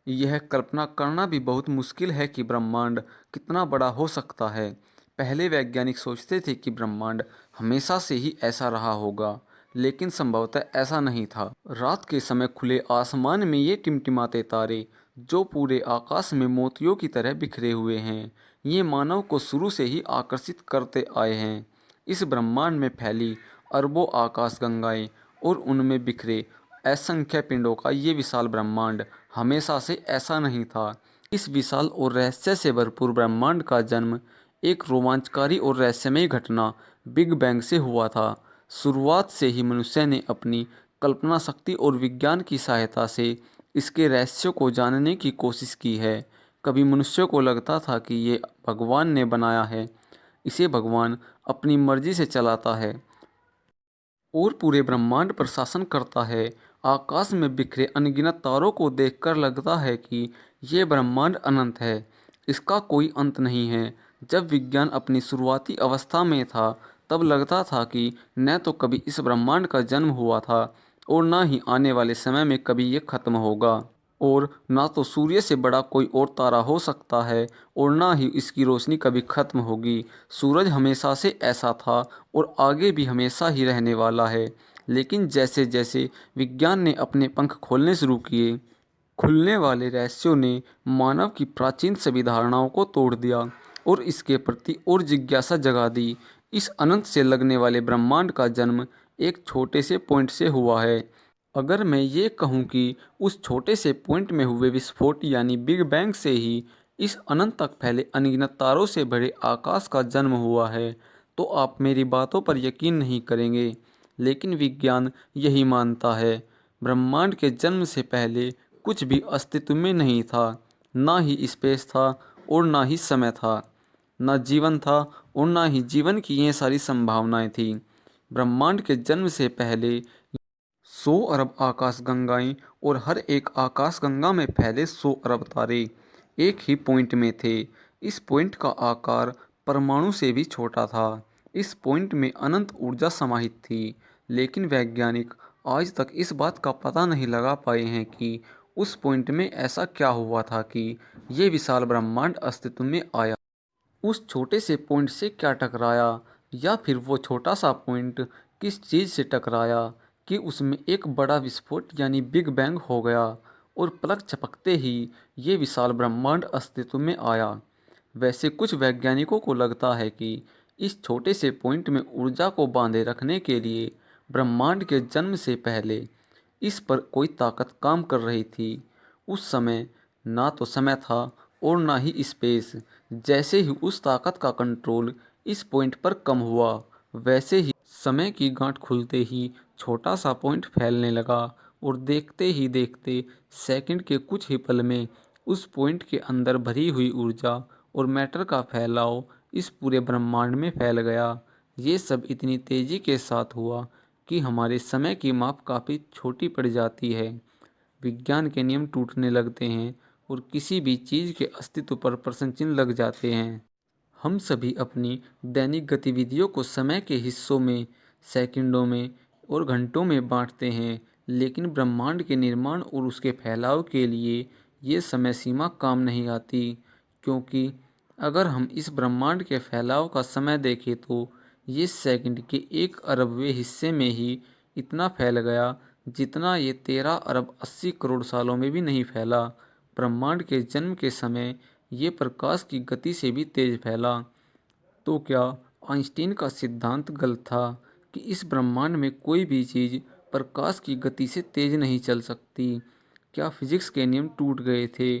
यह कल्पना करना भी बहुत मुश्किल है कि ब्रह्मांड कितना बड़ा हो सकता है। पहले वैज्ञानिक सोचते थे कि ब्रह्मांड हमेशा से ही ऐसा रहा होगा, लेकिन संभवतः ऐसा नहीं था। रात के समय खुले आसमान में ये टिमटिमाते तारे, जो पूरे आकाश में मोतियों की तरह बिखरे हुए हैं, ये मानव को शुरू से ही आकर्षित करते आए हैं। इस ब्रह्मांड में फैली अरबों आकाशगंगाएं और उनमें बिखरे असंख्य पिंडों का ये विशाल ब्रह्मांड हमेशा से ऐसा नहीं था। इस विशाल और रहस्य से भरपूर ब्रह्मांड का जन्म एक रोमांचकारी और रहस्यमय घटना बिग बैंग से हुआ था। शुरुआत से ही मनुष्य ने अपनी कल्पना शक्ति और विज्ञान की सहायता से इसके रहस्यों को जानने की कोशिश की है। कभी मनुष्य को लगता था कि ये भगवान ने बनाया है, इसे भगवान अपनी मर्जी से चलाता है और पूरे ब्रह्मांड पर शासन करता है। आकाश में बिखरे अनगिनत तारों को देखकर लगता है कि ये ब्रह्मांड अनंत है, इसका कोई अंत नहीं है। जब विज्ञान अपनी शुरुआती अवस्था में था, तब लगता था कि न तो कभी इस ब्रह्मांड का जन्म हुआ था और न ही आने वाले समय में कभी ये खत्म होगा। और ना तो सूर्य से बड़ा कोई और तारा हो सकता है और ना ही इसकी रोशनी कभी खत्म होगी। सूरज हमेशा से ऐसा था और आगे भी हमेशा ही रहने वाला है। लेकिन जैसे जैसे विज्ञान ने अपने पंख खोलने शुरू किए, खुलने वाले रहस्यों ने मानव की प्राचीन सभी धारणाओं को तोड़ दिया और इसके प्रति और जिज्ञासा जगा दी। इस अनंत से लगने वाले ब्रह्मांड का जन्म एक छोटे से पॉइंट से हुआ है। अगर मैं ये कहूँ कि उस छोटे से पॉइंट में हुए विस्फोट यानी बिग बैंग से ही इस अनंत तक फैले अनगिनत तारों से भरे आकाश का जन्म हुआ है, तो आप मेरी बातों पर यकीन नहीं करेंगे। लेकिन विज्ञान यही मानता है। ब्रह्मांड के जन्म से पहले कुछ भी अस्तित्व में नहीं था। ना ही स्पेस था और ना ही समय था, ना जीवन था और ना ही जीवन की ये सारी संभावनाएं थी। ब्रह्मांड के जन्म से पहले 100 अरब आकाशगंगाएं और हर एक आकाशगंगा में फैले 100 अरब तारे एक ही पॉइंट में थे। इस पॉइंट का आकार परमाणु से भी छोटा था। इस पॉइंट में अनंत ऊर्जा समाहित थी। लेकिन वैज्ञानिक आज तक इस बात का पता नहीं लगा पाए हैं कि उस पॉइंट में ऐसा क्या हुआ था कि ये विशाल ब्रह्मांड अस्तित्व में आया। उस छोटे से पॉइंट से क्या टकराया, या फिर वो छोटा सा पॉइंट किस चीज़ से टकराया कि उसमें एक बड़ा विस्फोट यानी बिग बैंग हो गया और पलक झपकते ही ये विशाल ब्रह्मांड अस्तित्व में आया। वैसे कुछ वैज्ञानिकों को लगता है कि इस छोटे से पॉइंट में ऊर्जा को बांधे रखने के लिए ब्रह्मांड के जन्म से पहले इस पर कोई ताकत काम कर रही थी। उस समय ना तो समय था और ना ही स्पेस। जैसे ही उस ताकत का कंट्रोल इस पॉइंट पर कम हुआ, वैसे ही समय की गांठ खुलते ही छोटा सा पॉइंट फैलने लगा और देखते ही देखते सेकंड के कुछ ही पल में उस पॉइंट के अंदर भरी हुई ऊर्जा और मैटर का फैलाव इस पूरे ब्रह्मांड में फैल गया। ये सब इतनी तेज़ी के साथ हुआ कि हमारे समय की माप काफ़ी छोटी पड़ जाती है। विज्ञान के नियम टूटने लगते हैं और किसी भी चीज़ के अस्तित्व पर प्रश्न चिन्ह लग जाते हैं। हम सभी अपनी दैनिक गतिविधियों को समय के हिस्सों में, सेकंडों में और घंटों में बांटते हैं, लेकिन ब्रह्मांड के निर्माण और उसके फैलाव के लिए ये समय सीमा काम नहीं आती। क्योंकि अगर हम इस ब्रह्मांड के फैलाव का समय देखें तो ये सेकंड के 1 अरबवें हिस्से में ही इतना फैल गया जितना ये 13 अरब 80 करोड़ सालों में भी नहीं फैला। ब्रह्मांड के जन्म के समय ये प्रकाश की गति से भी तेज फैला। तो क्या आइंस्टीन का सिद्धांत गलत था कि इस ब्रह्मांड में कोई भी चीज़ प्रकाश की गति से तेज नहीं चल सकती? क्या फिजिक्स के नियम टूट गए थे?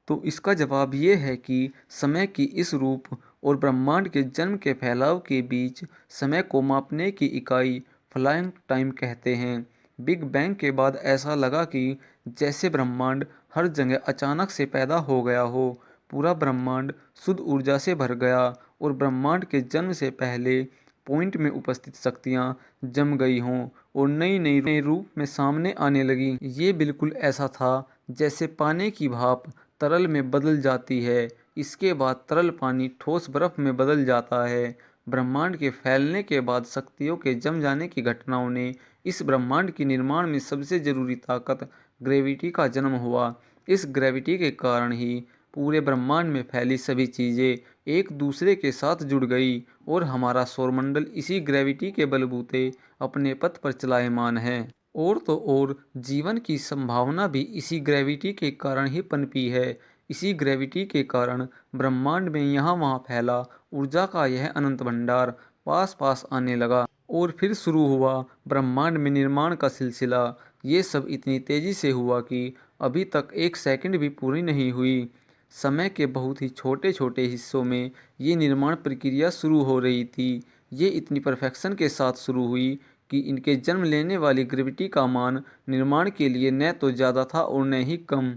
तो इसका जवाब ये है कि समय की इस रूप और ब्रह्मांड के जन्म के फैलाव के बीच समय को मापने की इकाई फ्लाइंग टाइम कहते हैं। बिग बैंग के बाद ऐसा लगा कि जैसे ब्रह्मांड हर जगह अचानक से पैदा हो गया हो। पूरा ब्रह्मांड शुद्ध ऊर्जा से भर गया और ब्रह्मांड के जन्म से पहले पॉइंट में उपस्थित शक्तियाँ जम गई हों और नई नई रूप में सामने आने लगी। ये बिल्कुल ऐसा था जैसे पानी की भाप तरल में बदल जाती है, इसके बाद तरल पानी ठोस बर्फ में बदल जाता है। ब्रह्मांड के फैलने के बाद शक्तियों के जम जाने की घटनाओं ने इस ब्रह्मांड के निर्माण में सबसे जरूरी ताकत ग्रेविटी का जन्म हुआ। इस ग्रेविटी के कारण ही पूरे ब्रह्मांड में फैली सभी चीज़ें एक दूसरे के साथ जुड़ गई और हमारा सौरमंडल इसी ग्रेविटी के बलबूते अपने पथ पर चलायमान है। और तो और जीवन की संभावना भी इसी ग्रेविटी के कारण ही पनपी है। इसी ग्रेविटी के कारण ब्रह्मांड में यहाँ वहाँ फैला ऊर्जा का यह अनंत भंडार पास पास आने लगा और फिर शुरू हुआ ब्रह्मांड में निर्माण का सिलसिला। ये सब इतनी तेजी से हुआ कि अभी तक एक सेकंड भी पूरी नहीं हुई। समय के बहुत ही छोटे छोटे हिस्सों में ये निर्माण प्रक्रिया शुरू हो रही थी। ये इतनी परफेक्शन के साथ शुरू हुई कि इनके जन्म लेने वाली ग्रेविटी का मान निर्माण के लिए न तो ज़्यादा था और न ही कम।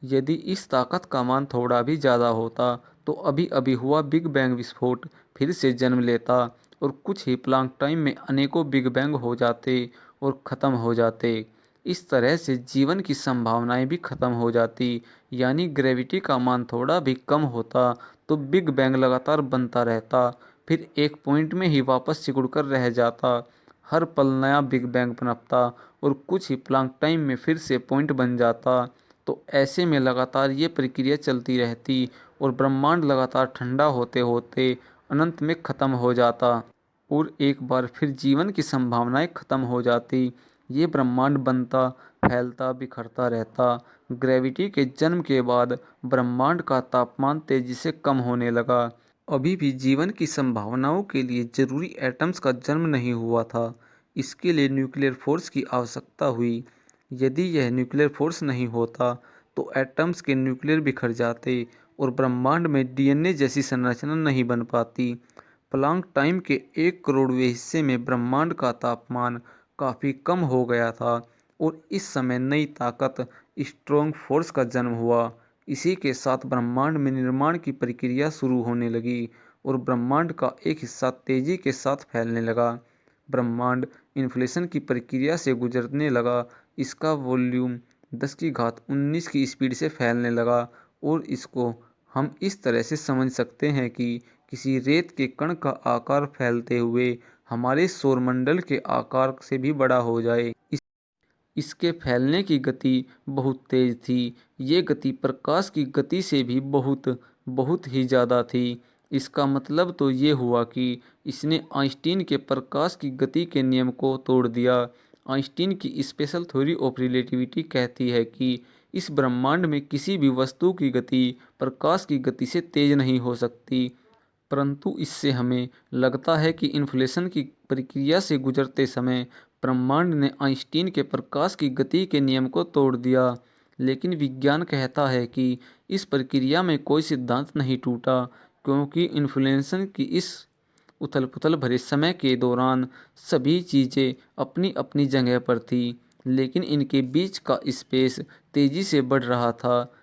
यदि इस ताकत का मान थोड़ा भी ज़्यादा होता तो अभी अभी हुआ बिग बैंग विस्फोट फिर से जन्म लेता और कुछ ही प्लांक टाइम में अनेकों बिग बैंग हो जाते और ख़त्म हो जाते। इस तरह से जीवन की संभावनाएं भी ख़त्म हो जाती। यानी ग्रेविटी का मान थोड़ा भी कम होता तो बिग बैंग लगातार बनता रहता, फिर एक पॉइंट में ही वापस सिकुड़ कर रह जाता। हर पल नया बिग बैंग पनपता और कुछ ही प्लांक टाइम में फिर से पॉइंट बन जाता। तो ऐसे में लगातार ये प्रक्रिया चलती रहती और ब्रह्मांड लगातार ठंडा होते होते अनंत में ख़त्म हो जाता और एक बार फिर जीवन की संभावनाएं ख़त्म हो जाती। ये ब्रह्मांड बनता, फैलता, बिखरता रहता। ग्रेविटी के जन्म के बाद ब्रह्मांड का तापमान तेजी से कम होने लगा। अभी भी जीवन की संभावनाओं के लिए जरूरी एटम्स का जन्म नहीं हुआ था। इसके लिए न्यूक्लियर फोर्स की आवश्यकता हुई। यदि यह न्यूक्लियर फोर्स नहीं होता तो एटम्स के न्यूक्लियर बिखर जाते और ब्रह्मांड में डीएनए जैसी संरचना नहीं बन पाती। प्लांक टाइम के 1 करोड़वें हिस्से में ब्रह्मांड का तापमान काफ़ी कम हो गया था और इस समय नई ताकत स्ट्रोंग फोर्स का जन्म हुआ। इसी के साथ ब्रह्मांड में निर्माण की प्रक्रिया शुरू होने लगी और ब्रह्मांड का एक हिस्सा तेजी के साथ फैलने लगा। ब्रह्मांड इन्फ्लेशन की प्रक्रिया से गुजरने लगा। इसका वॉल्यूम 10 की घात 19 की स्पीड से फैलने लगा और इसको हम इस तरह से समझ सकते हैं कि किसी रेत के कण का आकार फैलते हुए हमारे सौरमंडल के आकार से भी बड़ा हो जाए। इसके फैलने की गति बहुत तेज थी। ये गति प्रकाश की गति से भी बहुत बहुत ही ज़्यादा थी। इसका मतलब तो ये हुआ कि इसने आइंस्टीन के प्रकाश की गति के नियम को तोड़ दिया। आइंस्टीन की स्पेशल थ्योरी ऑफ रिलेटिविटी कहती है कि इस ब्रह्मांड में किसी भी वस्तु की गति प्रकाश की गति से तेज नहीं हो सकती। परंतु इससे हमें लगता है कि इन्फ्लेशन की प्रक्रिया से गुजरते समय ब्रह्मांड ने आइंस्टीन के प्रकाश की गति के नियम को तोड़ दिया। लेकिन विज्ञान कहता है कि इस प्रक्रिया में कोई सिद्धांत नहीं टूटा, क्योंकि इन्फ्लेशन की इस उथल पुथल भरे समय के दौरान सभी चीज़ें अपनी अपनी जगह पर थी, लेकिन इनके बीच का स्पेस तेज़ी से बढ़ रहा था।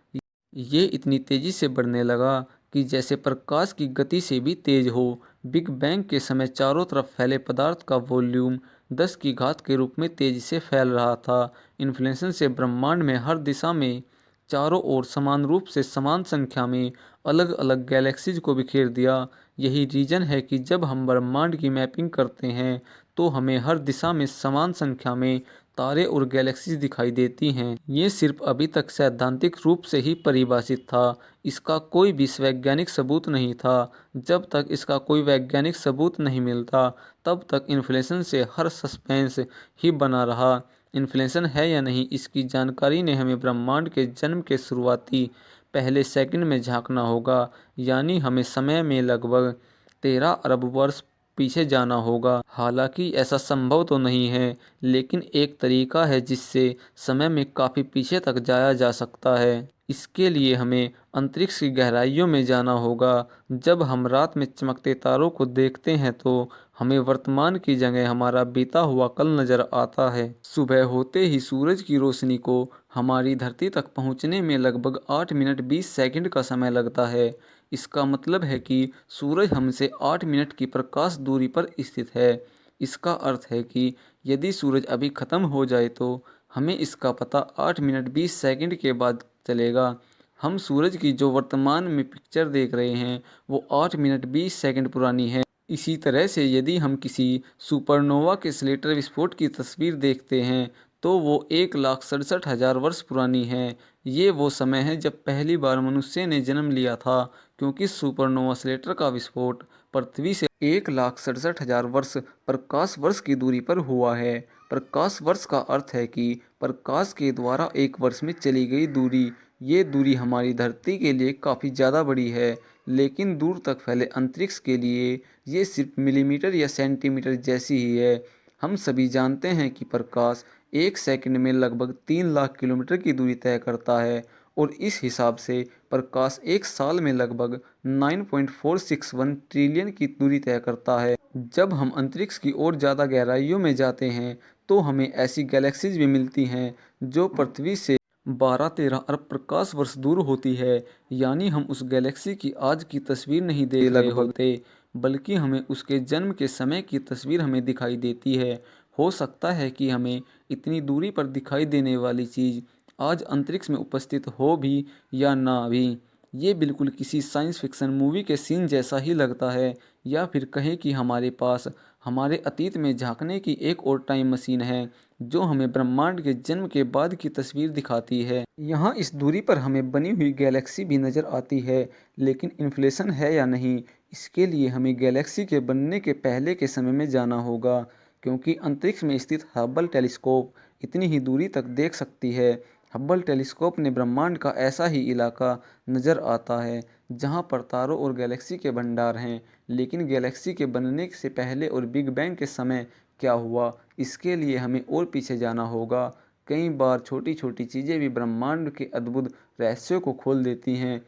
ये इतनी तेजी से बढ़ने लगा कि जैसे प्रकाश की गति से भी तेज हो। बिग बैंग के समय चारों तरफ फैले पदार्थ का वॉल्यूम 10 की घात के रूप में तेजी से फैल रहा था। इन्फ्लेशन से ब्रह्मांड में हर दिशा में चारों ओर समान रूप से समान संख्या में अलग अलग गैलेक्सीज को बिखेर दिया। यही रीजन है कि जब हम ब्रह्मांड की मैपिंग करते हैं तो हमें हर दिशा में समान संख्या में तारे और गैलेक्सीज दिखाई देती हैं। ये सिर्फ अभी तक सैद्धांतिक रूप से ही परिभाषित था। इसका कोई भी वैज्ञानिक सबूत नहीं था। जब तक इसका कोई वैज्ञानिक सबूत नहीं मिलता तब तक इन्फ्लेशन से हर सस्पेंस ही बना रहा। इन्फ्लेशन है या नहीं, इसकी जानकारी ने हमें ब्रह्मांड के जन्म के शुरुआती पहले सेकंड में झांकना होगा। यानी हमें समय में लगभग 13 अरब वर्ष पीछे जाना होगा। हालांकि ऐसा संभव तो नहीं है, लेकिन एक तरीका है जिससे समय में काफ़ी पीछे तक जाया जा सकता है। इसके लिए हमें अंतरिक्ष की गहराइयों में जाना होगा। जब हम रात में चमकते तारों को देखते हैं तो हमें वर्तमान की जगह हमारा बीता हुआ कल नजर आता है। सुबह होते ही सूरज की रोशनी को हमारी धरती तक पहुंचने में लगभग 8 मिनट 20 सेकंड का समय लगता है। इसका मतलब है कि सूरज हमसे 8 मिनट की प्रकाश दूरी पर स्थित है। इसका अर्थ है कि यदि सूरज अभी ख़त्म हो जाए तो हमें इसका पता 8 मिनट 20 सेकंड के बाद चलेगा। हम सूरज की जो वर्तमान में पिक्चर देख रहे हैं वो 8 मिनट 20 सेकंड पुरानी है। इसी तरह से यदि हम किसी सुपरनोवा के स्लेटर विस्फोट की तस्वीर देखते हैं तो वो 1,67,000 वर्ष पुरानी है। ये वो समय है जब पहली बार मनुष्य ने जन्म लिया था, क्योंकि सुपरनोवा स्लेटर का विस्फोट पृथ्वी से 1,67,000 वर्ष प्रकाश वर्ष की दूरी पर हुआ है। प्रकाश वर्ष का अर्थ है कि प्रकाश के द्वारा एक वर्ष में चली गई दूरी। ये दूरी हमारी धरती के लिए काफ़ी ज़्यादा बड़ी है, लेकिन दूर तक फैले अंतरिक्ष के लिए ये सिर्फ मिलीमीटर या सेंटीमीटर जैसी ही है। हम सभी जानते हैं कि प्रकाश एक सेकंड में लगभग 3 लाख किलोमीटर की दूरी तय करता है, और इस हिसाब से प्रकाश एक साल में लगभग 9.461 ट्रिलियन की दूरी तय करता है। जब हम अंतरिक्ष की ओर ज़्यादा गहराइयों में जाते हैं तो हमें ऐसी गैलेक्सीज भी मिलती हैं जो पृथ्वी से 12-13 अरब प्रकाश वर्ष दूर होती है। यानी हम उस गैलेक्सी की आज की तस्वीर नहीं देख रहे होते, बल्कि हमें उसके जन्म के समय की तस्वीर हमें दिखाई देती है। हो सकता है कि हमें इतनी दूरी पर दिखाई देने वाली चीज़ आज अंतरिक्ष में उपस्थित हो भी या ना भी। ये बिल्कुल किसी साइंस फिक्शन मूवी के सीन जैसा ही लगता है, या फिर कहें कि हमारे पास हमारे अतीत में झांकने की एक और टाइम मशीन है जो हमें ब्रह्मांड के जन्म के बाद की तस्वीर दिखाती है। यहाँ इस दूरी पर हमें बनी हुई गैलेक्सी भी नज़र आती है, लेकिन इन्फ्लेशन है या नहीं, इसके लिए हमें गैलेक्सी के बनने के पहले के समय में जाना होगा, क्योंकि अंतरिक्ष में स्थित हब्बल टेलीस्कोप इतनी ही दूरी तक देख सकती है। हब्बल टेलीस्कोप ने ब्रह्मांड का ऐसा ही इलाका नज़र आता है जहाँ पर तारों और गैलेक्सी के भंडार हैं। लेकिन गैलेक्सी के बनने से पहले और बिग बैंग के समय क्या हुआ, इसके लिए हमें और पीछे जाना होगा। कई बार छोटी छोटी चीज़ें भी ब्रह्मांड के अद्भुत रहस्यों को खोल देती हैं,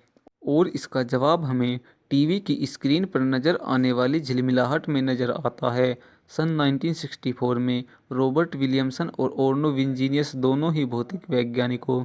और इसका जवाब हमें टीवी की स्क्रीन पर नज़र आने वाली झिलमिलाहट में नज़र आता है। सन 1964 में रॉबर्ट विलियमसन और ओर्नो विनजीनियस दोनों ही भौतिक वैज्ञानिकों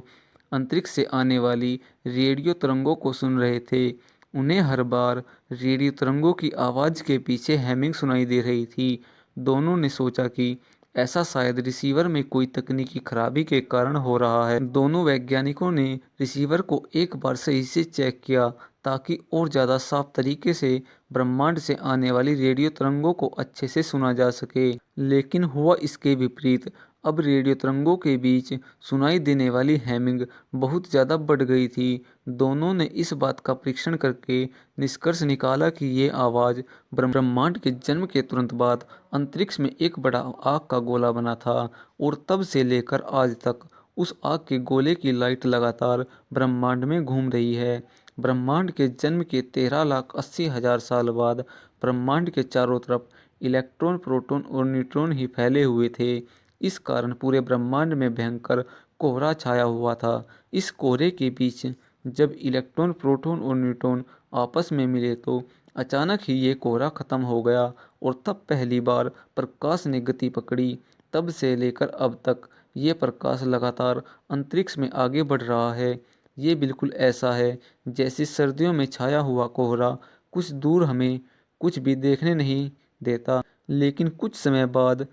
अंतरिक्ष से आने वाली रेडियो तरंगों को सुन रहे थे। उन्हें हर बार रेडियो तरंगों की आवाज़ के पीछे हैमिंग सुनाई दे रही थी। दोनों ने सोचा कि ऐसा शायद रिसीवर में कोई तकनीकी खराबी के कारण हो रहा है। दोनों वैज्ञानिकों ने रिसीवर को एक बार सही से चेक किया ताकि और ज़्यादा साफ तरीके से ब्रह्मांड से आने वाली रेडियो तरंगों को अच्छे से सुना जा सके। लेकिन हुआ इसके विपरीत। अब रेडियो तरंगों के बीच सुनाई देने वाली हैमिंग बहुत ज़्यादा बढ़ गई थी। दोनों ने इस बात का परीक्षण करके निष्कर्ष निकाला कि ये आवाज़ ब्रह्मांड के जन्म के तुरंत बाद अंतरिक्ष में एक बड़ा आग का गोला बना था, और तब से लेकर आज तक उस आग के गोले की लाइट लगातार ब्रह्मांड में घूम रही है। ब्रह्मांड के जन्म के 13,80,000 साल बाद ब्रह्मांड के चारों तरफ इलेक्ट्रॉन, प्रोटॉन और न्यूट्रॉन ही फैले हुए थे। इस कारण पूरे ब्रह्मांड में भयंकर कोहरा छाया हुआ था। इस कोहरे के बीच जब इलेक्ट्रॉन, प्रोटॉन और न्यूट्रॉन आपस में मिले तो अचानक ही ये कोहरा खत्म हो गया, और तब पहली बार प्रकाश ने गति पकड़ी। तब से लेकर अब तक ये प्रकाश लगातार अंतरिक्ष में आगे बढ़ रहा है। ये बिल्कुल ऐसा है जैसे सर्दियों में छाया हुआ कोहरा कुछ दूर हमें कुछ भी देखने नहीं देता, लेकिन कुछ समय बाद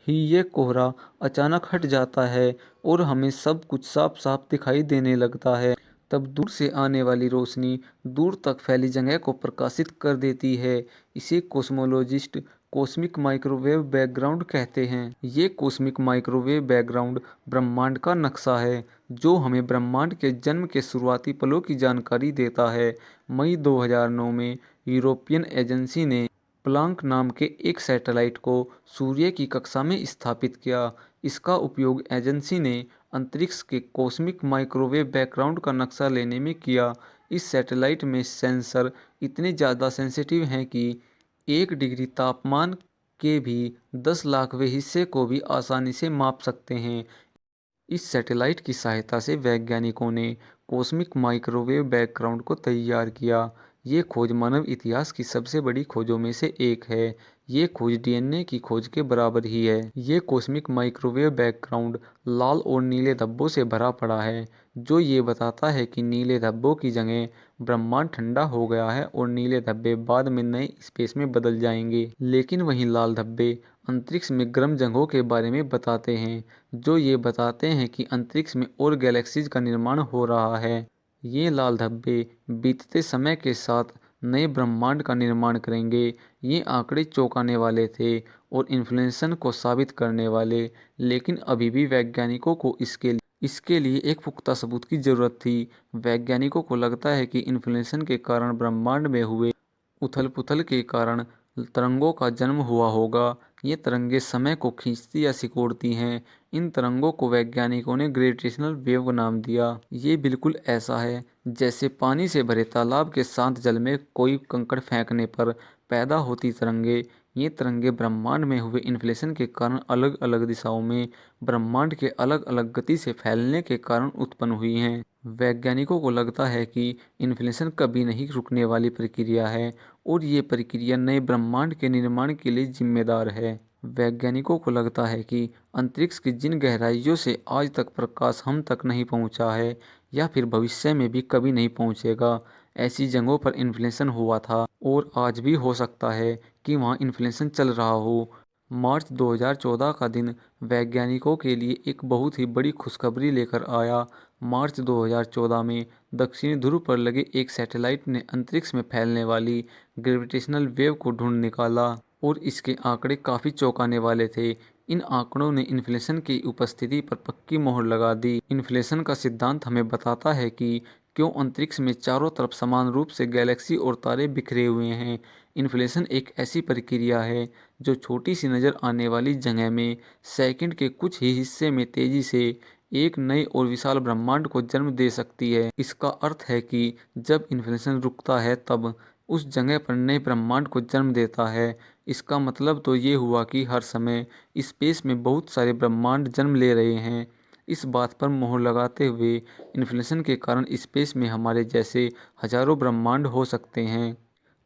ही ये कोहरा अचानक हट जाता है और हमें सब कुछ साफ साफ दिखाई देने लगता है। तब दूर से आने वाली रोशनी दूर तक फैली जगह को प्रकाशित कर देती है। इसे कॉस्मोलॉजिस्ट कॉस्मिक माइक्रोवेव बैकग्राउंड कहते हैं। ये कॉस्मिक माइक्रोवेव बैकग्राउंड ब्रह्मांड का नक्शा है जो हमें ब्रह्मांड के जन्म के शुरुआती पलों की जानकारी देता है। मई 2009 में यूरोपियन एजेंसी ने प्लांक नाम के एक सैटेलाइट को सूर्य की कक्षा में स्थापित किया। इसका उपयोग एजेंसी ने अंतरिक्ष के कॉस्मिक माइक्रोवेव बैकग्राउंड का नक्शा लेने में किया। इस सैटेलाइट में सेंसर इतने ज़्यादा सेंसिटिव हैं कि 1 डिग्री तापमान के भी 10 लाखवें हिस्से को भी आसानी से माप सकते हैं। इस सैटेलाइट की सहायता से वैज्ञानिकों ने कॉस्मिक माइक्रोवेव बैकग्राउंड को तैयार किया। ये खोज मानव इतिहास की सबसे बड़ी खोजों में से एक है। ये खोज डीएनए की खोज के बराबर ही है। ये कॉस्मिक माइक्रोवेव बैकग्राउंड लाल और नीले धब्बों से भरा पड़ा है, जो ये बताता है कि नीले धब्बों की जगह ब्रह्मांड ठंडा हो गया है और नीले धब्बे बाद में नए स्पेस में बदल जाएंगे। लेकिन वहीं लाल धब्बे अंतरिक्ष में गर्म जगहों के बारे में बताते हैं, जो ये बताते हैं कि अंतरिक्ष में और गैलेक्सीज का निर्माण हो रहा है। ये लाल धब्बे बीतते समय के साथ नए ब्रह्मांड का निर्माण करेंगे। ये आंकड़े चौंकाने वाले थे और इन्फ्लेशन को साबित करने वाले, लेकिन अभी भी वैज्ञानिकों को इसके लिए एक पुख्ता सबूत की जरूरत थी। वैज्ञानिकों को लगता है कि इन्फ्लेशन के कारण ब्रह्मांड में हुए उथल-पुथल के कारण तरंगों का जन्म हुआ होगा। ये तरंगें समय को खींचती या सिकोड़ती हैं। इन तरंगों को वैज्ञानिकों ने ग्रेविटेशनल वेव नाम दिया। ये बिल्कुल ऐसा है जैसे पानी से भरे तालाब के शांत जल में कोई कंकड़ फेंकने पर पैदा होती तरंगें। ये तरंगें ब्रह्मांड में हुए इन्फ्लेशन के कारण अलग अलग दिशाओं में ब्रह्मांड के अलग अलग गति से फैलने के कारण उत्पन्न हुई हैं। वैज्ञानिकों को लगता है कि इन्फ्लेशन कभी नहीं रुकने वाली प्रक्रिया है और ये प्रक्रिया नए ब्रह्मांड के निर्माण के लिए जिम्मेदार है। वैज्ञानिकों को लगता है कि अंतरिक्ष की जिन गहराइयों से आज तक प्रकाश हम तक नहीं पहुंचा है या फिर भविष्य में भी कभी नहीं पहुंचेगा, ऐसी जगहों पर इन्फ्लेशन हुआ था और आज भी हो सकता है कि वहां इन्फ्लेशन चल रहा हो। मार्च 2014 का दिन वैज्ञानिकों के लिए एक बहुत ही बड़ी खुशखबरी लेकर आया। मार्च 2014 में दक्षिणी ध्रुव पर लगे एक सैटेलाइट ने अंतरिक्ष में फैलने वाली ग्रेविटेशनल वेव को ढूंढ निकाला और इसके आंकड़े काफ़ी चौंकाने वाले थे। इन आंकड़ों ने इन्फ्लेशन की उपस्थिति पर पक्की मोहर लगा दी। इन्फ्लेशन का सिद्धांत हमें बताता है कि क्यों अंतरिक्ष में चारों तरफ समान रूप से गैलेक्सी और तारे बिखरे हुए हैं। इन्फ्लेशन एक ऐसी प्रक्रिया है जो छोटी सी नज़र आने वाली जगह में सेकंड के कुछ ही हिस्से में तेजी से एक नए और विशाल ब्रह्मांड को जन्म दे सकती है। इसका अर्थ है कि जब इन्फ्लेशन रुकता है तब उस जगह पर नए ब्रह्मांड को जन्म देता है। इसका मतलब तो ये हुआ कि हर समय स्पेस में बहुत सारे ब्रह्मांड जन्म ले रहे हैं। इस बात पर मोहर लगाते हुए इन्फ्लेशन के कारण स्पेस में हमारे जैसे हजारों ब्रह्मांड हो सकते हैं।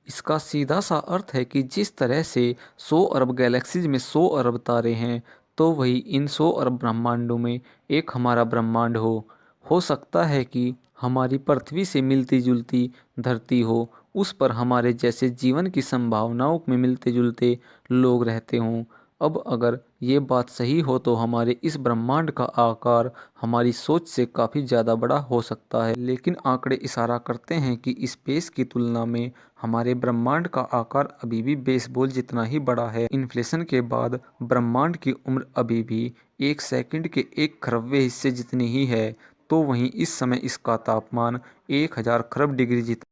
इसका सीधा सा अर्थ है कि जिस तरह से 100 अरब गैलेक्सीज में 100 अरब तारे हैं, तो वही इन 100 अरब ब्रह्मांडों में एक हमारा ब्रह्मांड हो सकता है कि हमारी पृथ्वी से मिलती जुलती धरती हो, उस पर हमारे जैसे जीवन की संभावनाओं में मिलते जुलते लोग रहते हों। अब अगर ये बात सही हो तो हमारे इस ब्रह्मांड का आकार हमारी सोच से काफ़ी ज़्यादा बड़ा हो सकता है, लेकिन आंकड़े इशारा करते हैं कि स्पेस की तुलना में हमारे ब्रह्मांड का आकार अभी भी बेसबॉल जितना ही बड़ा है। इन्फ्लेशन के बाद ब्रह्मांड की उम्र अभी भी एक सेकंड के 1 खरबवें हिस्से जितनी ही है, तो वहीं इस समय इसका तापमान 1000 खरब डिग्री जितना।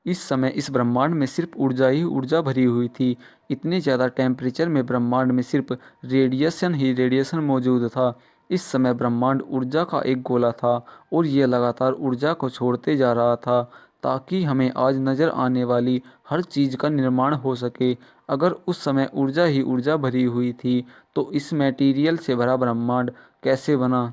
इस समय इस ब्रह्मांड में सिर्फ ऊर्जा ही ऊर्जा भरी हुई थी। इतने ज़्यादा टेम्परेचर में ब्रह्मांड में सिर्फ रेडिएशन ही रेडिएशन मौजूद था। इस समय ब्रह्मांड ऊर्जा का एक गोला था और यह लगातार ऊर्जा को छोड़ते जा रहा था ताकि हमें आज नज़र आने वाली हर चीज़ का निर्माण हो सके। अगर उस समय ऊर्जा ही ऊर्जा भरी हुई थी तो इस मटेरियल से भरा ब्रह्मांड कैसे बना?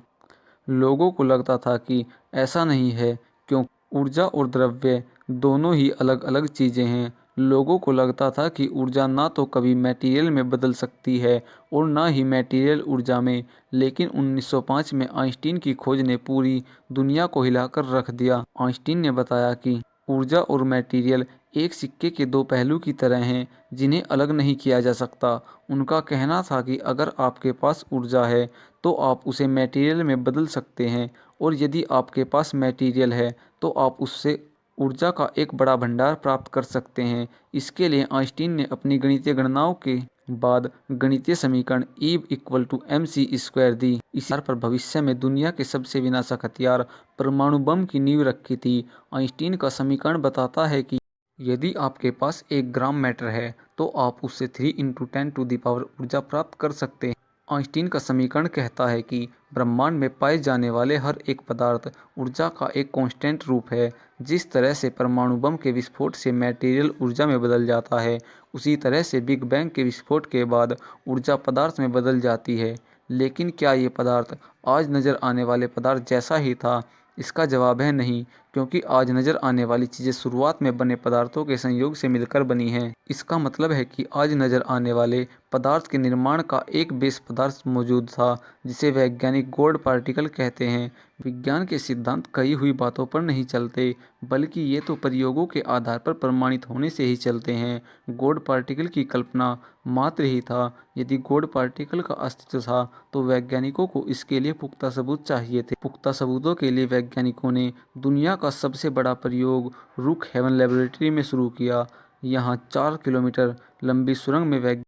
लोगों को लगता था कि ऐसा नहीं है, क्यों ऊर्जा और द्रव्य दोनों ही अलग अलग चीज़ें हैं। लोगों को लगता था कि ऊर्जा ना तो कभी मटेरियल में बदल सकती है और ना ही मटेरियल ऊर्जा में, लेकिन 1905 में आइंस्टीन की खोज ने पूरी दुनिया को हिलाकर रख दिया। आइंस्टीन ने बताया कि ऊर्जा और मटेरियल एक सिक्के के दो पहलू की तरह हैं जिन्हें अलग नहीं किया जा सकता। उनका कहना था कि अगर आपके पास ऊर्जा है तो आप उसे मटेरियल में बदल सकते हैं और यदि आपके पास मटेरियल है तो आप उससे ऊर्जा का एक बड़ा भंडार प्राप्त कर सकते हैं। इसके लिए आइंस्टीन ने अपनी गणितीय गणनाओं के बाद गणितीय समीकरण E=mc² दी। इस आधार पर भविष्य में दुनिया के सबसे विनाशक हथियार परमाणु बम की नींव रखी थी। आइंस्टीन का समीकरण बताता है कि यदि आपके पास 1 ग्राम मैटर है तो आप उससे 3 × 10⁻⁴ ऊर्जा प्राप्त कर सकते हैं। आइंस्टीन का समीकरण कहता है कि ब्रह्मांड में पाए जाने वाले हर एक पदार्थ ऊर्जा का एक कांस्टेंट रूप है। जिस तरह से परमाणु बम के विस्फोट से मटेरियल ऊर्जा में बदल जाता है, उसी तरह से बिग बैंग के विस्फोट के बाद ऊर्जा पदार्थ में बदल जाती है। लेकिन क्या ये पदार्थ आज नज़र आने वाले पदार्थ जैसा ही था? इसका जवाब है नहीं, क्योंकि आज नज़र आने वाली चीज़ें शुरुआत में बने पदार्थों के संयोग से मिलकर बनी हैं। इसका मतलब है कि आज नज़र आने वाले पदार्थ के निर्माण का एक बेस पदार्थ मौजूद था जिसे वैज्ञानिक गॉड पार्टिकल कहते हैं। विज्ञान के सिद्धांत कही हुई बातों पर नहीं चलते, बल्कि ये तो प्रयोगों के आधार पर प्रमाणित होने से ही चलते हैं। गॉड पार्टिकल की कल्पना मात्र ही था। यदि गॉड पार्टिकल का अस्तित्व था तो वैज्ञानिकों को इसके लिए पुख्ता सबूत चाहिए थे। पुख्ता सबूतों के लिए वैज्ञानिकों ने दुनिया का सबसे बड़ा प्रयोग रूक हेवन लेबोरेटरी में शुरू किया। यहाँ 4 किलोमीटर लंबी सुरंग में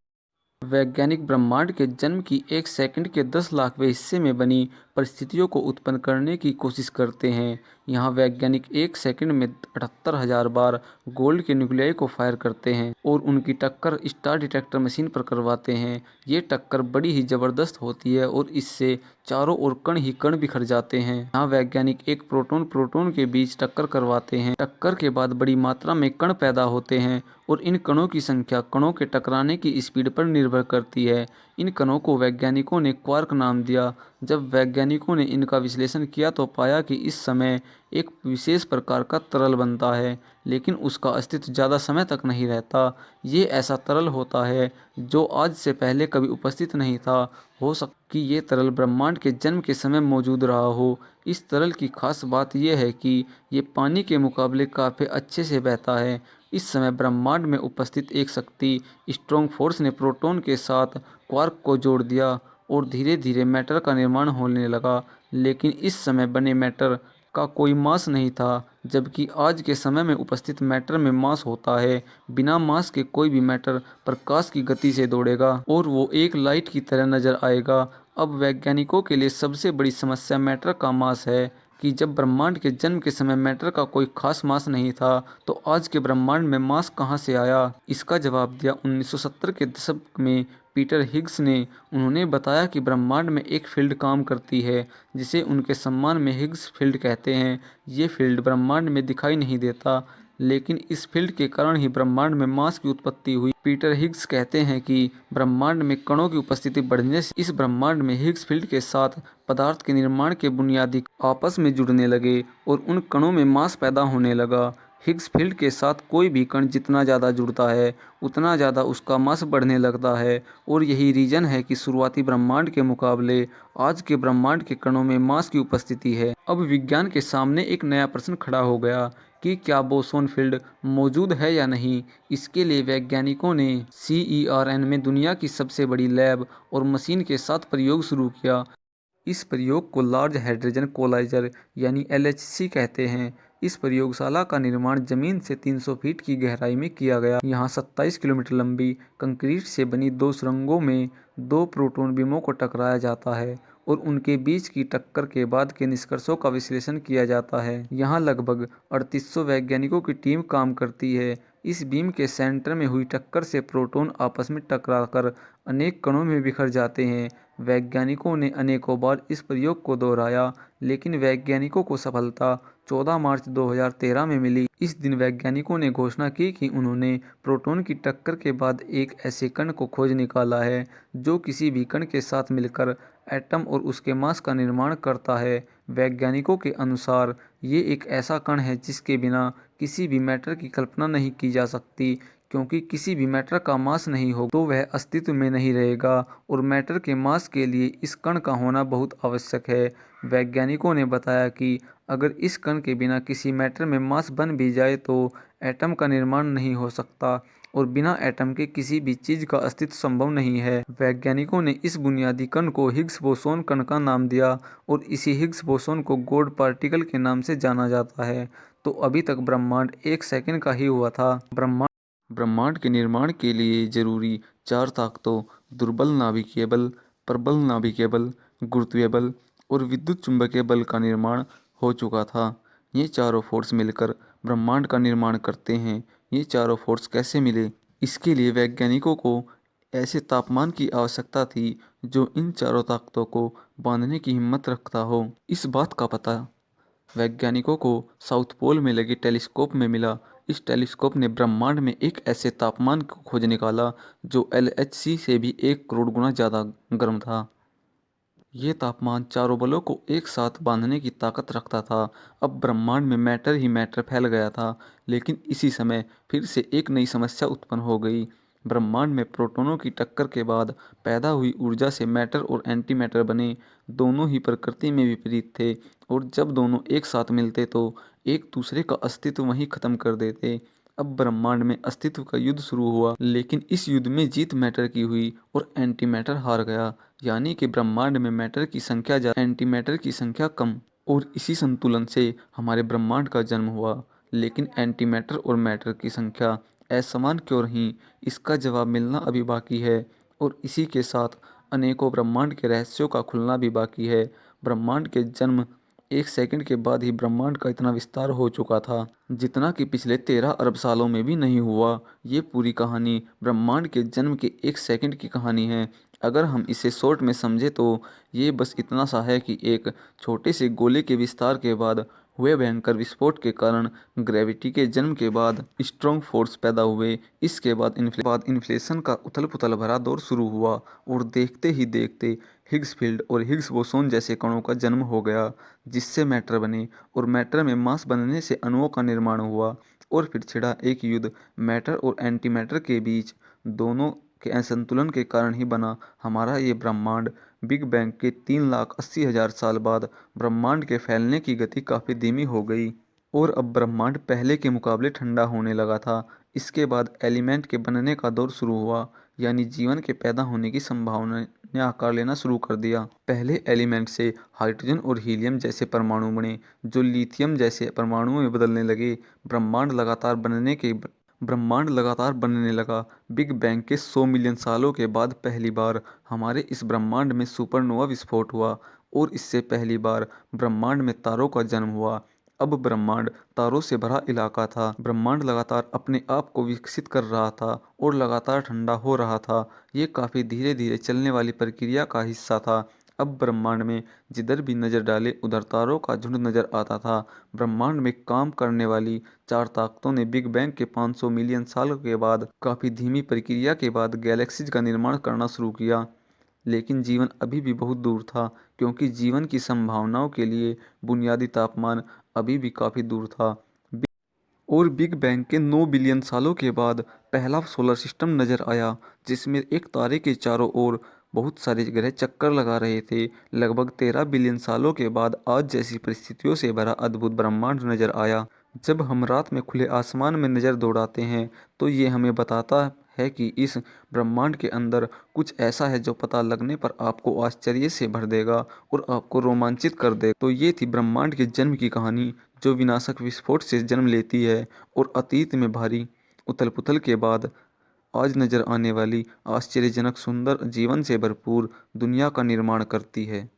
वैज्ञानिक ब्रह्मांड के जन्म की 1 सेकंड के 10 लाखवें हिस्से में बनी परिस्थितियों को उत्पन्न करने की कोशिश करते हैं। यहाँ वैज्ञानिक 1 सेकंड में 78,000 बार गोल्ड के न्यूक्लियाई को फायर करते हैं और उनकी टक्कर स्टार डिटेक्टर मशीन पर करवाते हैं। ये टक्कर बड़ी ही ज़बरदस्त होती है और इससे चारों ओर कण ही कण बिखर जाते हैं। यहाँ वैज्ञानिक एक प्रोटॉन प्रोटॉन के बीच टक्कर करवाते हैं। टक्कर के बाद बड़ी मात्रा में कण पैदा होते हैं और इन कणों की संख्या कणों के टकराने की स्पीड पर निर्भर करती है। इन कणों को वैज्ञानिकों ने क्वार्क नाम दिया। जब वैज्ञानिकों ने इनका विश्लेषण किया तो पाया कि इस समय एक विशेष प्रकार का तरल बनता है, लेकिन उसका अस्तित्व ज़्यादा समय तक नहीं रहता। ये ऐसा तरल होता है जो आज से पहले कभी उपस्थित नहीं था। हो सकता कि ये तरल ब्रह्मांड के जन्म के समय मौजूद रहा हो। इस तरल की खास बात यह है कि ये पानी के मुकाबले काफ़ी अच्छे से बहता है। इस समय ब्रह्मांड में उपस्थित एक शक्ति स्ट्रॉन्ग फोर्स ने प्रोटॉन के साथ क्वार्क को जोड़ दिया और धीरे धीरे मैटर का निर्माण होने लगा। लेकिन इस समय बने मैटर का कोई मास नहीं था, जबकि आज के समय में उपस्थित मैटर में मास होता है। बिना मास के कोई भी मैटर प्रकाश की गति से दौड़ेगा और वो एक लाइट की तरह नजर आएगा। अब वैज्ञानिकों के लिए सबसे बड़ी समस्या मैटर का मास है कि जब ब्रह्मांड के जन्म के समय मैटर का कोई खास मास नहीं था, तो आज के ब्रह्मांड में मास कहाँ से आया? इसका जवाब दिया 1970 के दशक में पीटर हिग्स ने। उन्होंने बताया कि ब्रह्मांड में एक फील्ड काम करती है जिसे उनके सम्मान में हिग्स फील्ड कहते हैं। ये फील्ड ब्रह्मांड में दिखाई नहीं देता, लेकिन इस फील्ड के कारण ही ब्रह्मांड में मास की उत्पत्ति हुई। पीटर हिग्स कहते हैं कि ब्रह्मांड में कणों की उपस्थिति बढ़ने से इस ब्रह्मांड में हिग्स फील्ड के साथ पदार्थ के निर्माण के बुनियादी आपस में जुड़ने लगे और उन कणों में मास पैदा होने लगा। हिग्स फील्ड के साथ कोई भी कण जितना ज़्यादा जुड़ता है, उतना ज़्यादा उसका मास बढ़ने लगता है और यही रीजन है कि शुरुआती ब्रह्मांड के मुकाबले आज के ब्रह्मांड के कणों में मास की उपस्थिति है। अब विज्ञान के सामने एक नया प्रश्न खड़ा हो गया कि क्या बोसोन फील्ड मौजूद है या नहीं। इसके लिए वैज्ञानिकों ने CERN में दुनिया की सबसे बड़ी लैब और मशीन के साथ प्रयोग शुरू किया। इस प्रयोग को लार्ज हाइड्रोजन कोलाइजर यानी LHC कहते हैं। इस प्रयोगशाला का निर्माण जमीन से 300 फीट की गहराई में किया गया। यहाँ 27 किलोमीटर लंबी कंक्रीट से बनी 2 सुरंगों में 2 प्रोटॉन बीमों को टकराया जाता है और उनके बीच की टक्कर के बाद के निष्कर्षों का विश्लेषण किया जाता है। यहाँ लगभग 3800 वैज्ञानिकों की टीम काम करती है। इस बीम के सेंटर में हुई टक्कर से प्रोटॉन आपस में टकराकर अनेक कणों में बिखर जाते हैं। वैज्ञानिकों ने अनेकों बार इस प्रयोग को दोहराया, लेकिन वैज्ञानिकों को सफलता 14 मार्च 2013 में मिली। इस दिन वैज्ञानिकों ने घोषणा की कि उन्होंने प्रोटॉन की टक्कर के बाद एक ऐसे कण को खोज निकाला है जो किसी भी कण के साथ मिलकर एटम और उसके मास का निर्माण करता है। वैज्ञानिकों के अनुसार ये एक ऐसा कण है जिसके बिना किसी भी मैटर की कल्पना नहीं की जा सकती, क्योंकि किसी भी मैटर का मास नहीं हो तो वह अस्तित्व में नहीं रहेगा और मैटर के मास के लिए इस कण का होना बहुत आवश्यक है। वैज्ञानिकों ने बताया कि अगर इस कण के बिना किसी मैटर में मास बन भी जाए तो एटम का निर्माण नहीं हो सकता और बिना एटम के किसी भी चीज का अस्तित्व संभव नहीं है। वैज्ञानिकों ने इस बुनियादी कण को हिग्स बोसोन कण का नाम दिया और इसी हिग्स बोसोन को गॉड पार्टिकल के नाम से जाना जाता है। तो अभी तक ब्रह्मांड 1 सेकंड का ही हुआ था। ब्रह्मांड के निर्माण के लिए जरूरी 4 ताकतों दुर्बल नाभिकीय बल, प्रबल नाभिकीय बल, गुरुत्वीय बल और विद्युत चुंबकीय बल का निर्माण हो चुका था। ये चारों फोर्स मिलकर ब्रह्मांड का निर्माण करते हैं। ये चारों फोर्स कैसे मिले? इसके लिए वैज्ञानिकों को ऐसे तापमान की आवश्यकता थी जो इन चारों ताकतों को बांधने की हिम्मत रखता हो। इस बात का पता वैज्ञानिकों को साउथ पोल में लगे टेलीस्कोप में मिला। इस टेलीस्कोप ने ब्रह्मांड में एक ऐसे तापमान को खोज निकाला जो LHC से भी 1 करोड़ गुना ज़्यादा गर्म था। ये तापमान चारों बलों को एक साथ बांधने की ताकत रखता था। अब ब्रह्मांड में मैटर ही मैटर फैल गया था, लेकिन इसी समय फिर से एक नई समस्या उत्पन्न हो गई। ब्रह्मांड में प्रोटॉनों की टक्कर के बाद पैदा हुई ऊर्जा से मैटर और एंटी मैटर बने। दोनों ही प्रकृति में विपरीत थे और जब दोनों एक साथ मिलते तो एक दूसरे का अस्तित्व वहीं खत्म कर देते। अब ब्रह्मांड में अस्तित्व का युद्ध शुरू हुआ, लेकिन इस युद्ध में जीत मैटर की हुई और एंटी मैटर हार गया। यानी कि ब्रह्मांड में मैटर की संख्या ज़्यादा, एंटी मैटर की संख्या कम। और इसी संतुलन से हमारे ब्रह्मांड का जन्म हुआ। लेकिन एंटीमैटर और मैटर की संख्या असमान क्यों रही, इसका जवाब मिलना अभी बाकी है। और इसी के साथ अनेकों ब्रह्मांड के रहस्यों का खुलना भी बाकी है। ब्रह्मांड के जन्म 1 सेकंड के बाद ही ब्रह्मांड का इतना विस्तार हो चुका था जितना कि पिछले 13 अरब सालों में भी नहीं हुआ। ये पूरी कहानी ब्रह्मांड के जन्म के 1 सेकंड की कहानी है। अगर हम इसे शॉर्ट में समझे तो ये बस इतना सा है कि एक छोटे से गोले के विस्तार के बाद हुए भयंकर विस्फोट के कारण ग्रेविटी के जन्म के बाद स्ट्रॉन्ग फोर्स पैदा हुए। इसके बाद इन्फ्लेशन का उथल पुथल भरा दौर शुरू हुआ और देखते ही देखते हिग्स फील्ड और हिग्स बोसोन जैसे कणों का जन्म हो गया, जिससे मैटर बने और मैटर में मास बनने से अणुओं का निर्माण हुआ। और फिर छिड़ा एक युद्ध मैटर और एंटी मैटर के बीच। दोनों के असंतुलन के कारण ही बना हमारा ये ब्रह्मांड। बिग बैंग के 3,80,000 साल बाद ब्रह्मांड के फैलने की गति काफ़ी धीमी हो गई और अब ब्रह्मांड पहले के मुकाबले ठंडा होने लगा था। इसके बाद एलिमेंट के बनने का दौर शुरू हुआ, यानी जीवन के पैदा होने की संभावना ने आकार लेना शुरू कर दिया। पहले एलिमेंट से हाइड्रोजन और हीलियम जैसे परमाणु बने, जो लिथियम जैसे परमाणुओं में बदलने लगे। ब्रह्मांड लगातार बनने लगा। बिग बैंग के 100 मिलियन सालों के बाद पहली बार हमारे इस ब्रह्मांड में सुपरनोवा विस्फोट हुआ और इससे पहली बार ब्रह्मांड में तारों का जन्म हुआ। अब ब्रह्मांड तारों से भरा इलाका था। ब्रह्मांड लगातार अपने आप को विकसित कर रहा था और लगातार ठंडा हो रहा था। ये काफ़ी धीरे धीरे चलने वाली प्रक्रिया का हिस्सा था। अब ब्रह्मांड में जिधर भी नज़र डाले उधर तारों का झुंड नजर आता था। ब्रह्मांड में काम करने वाली 4 ताकतों ने बिग बैंग के 500 मिलियन साल के बाद काफ़ी धीमी प्रक्रिया के बाद गैलेक्सीज का निर्माण करना शुरू किया। लेकिन जीवन अभी भी बहुत दूर था, क्योंकि जीवन की संभावनाओं के लिए बुनियादी तापमान अभी भी काफ़ी दूर था। और बिग बैंग के 9 बिलियन सालों के बाद पहला सोलर सिस्टम नजर आया, जिसमें एक तारे के चारों ओर बहुत सारे ग्रह चक्कर लगा रहे थे। लगभग 13 बिलियन सालों के बाद आज जैसी परिस्थितियों से भरा अद्भुत ब्रह्मांड नजर आया। जब हम रात में खुले आसमान में नज़र दौड़ाते हैं तो ये हमें बताता है कि इस ब्रह्मांड के अंदर कुछ ऐसा है जो पता लगने पर आपको आश्चर्य से भर देगा और आपको रोमांचित कर देगा। तो ये थी ब्रह्मांड के जन्म की कहानी, जो विनाशक विस्फोट से जन्म लेती है और अतीत में भारी उथल पुथल के बाद आज नजर आने वाली आश्चर्यजनक सुंदर जीवन से भरपूर दुनिया का निर्माण करती है।